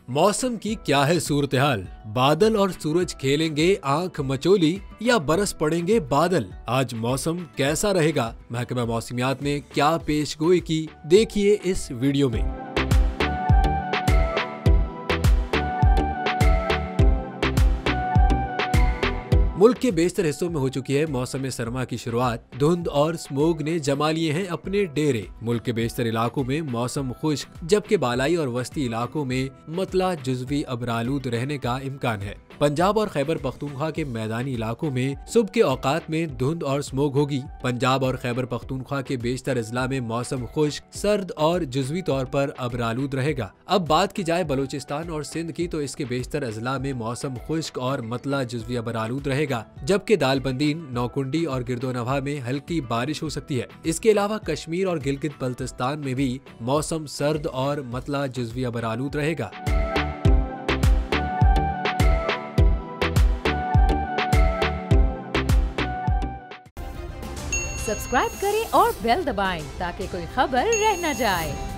मौसम की क्या है सूरत हाल? बादल और सूरज खेलेंगे आंख मचोली या बरस पड़ेंगे बादल? आज मौसम कैसा रहेगा? महकमा मौसमियात ने क्या पेशगोई की, देखिए इस वीडियो में। मुल्क के बेशतर हिस्सों में हो चुकी है मौसम सरमा की शुरुआत। धुंध और स्मोग ने जमा लिए हैं अपने डेरे। मुल्क के बेशतर इलाकों में मौसम खुश्क, जबकि बालाई और वस्ती इलाकों में मतला जुज़वी अबरालूद रहने का इम्कान है। पंजाब और खैबर पख्तूनख्वा के मैदानी इलाकों में सुबह के औकात में धुंध और स्मोग होगी। पंजाब और खैबर पख्तूनख्वा के बेशतर अजला में मौसम खुश्क, सर्द और जुज़वी तौर पर अबरालूद रहेगा। अब बात की जाए बलूचिस्तान और सिंध की, तो इसके बेशतर अजला में मौसम खुश्क और मतला जुज़वी अबरालूद रहेगा, जबकि दालबंदीन, नौकुंडी और गिरदोनवा में हल्की बारिश हो सकती है। इसके अलावा कश्मीर और गिलगित बल्तिस्तान में भी मौसम सर्द और मतला जुज़वी अबरालूद रहेगा। सब्सक्राइब करें और बेल दबाएं ताकि कोई खबर रह न जाए।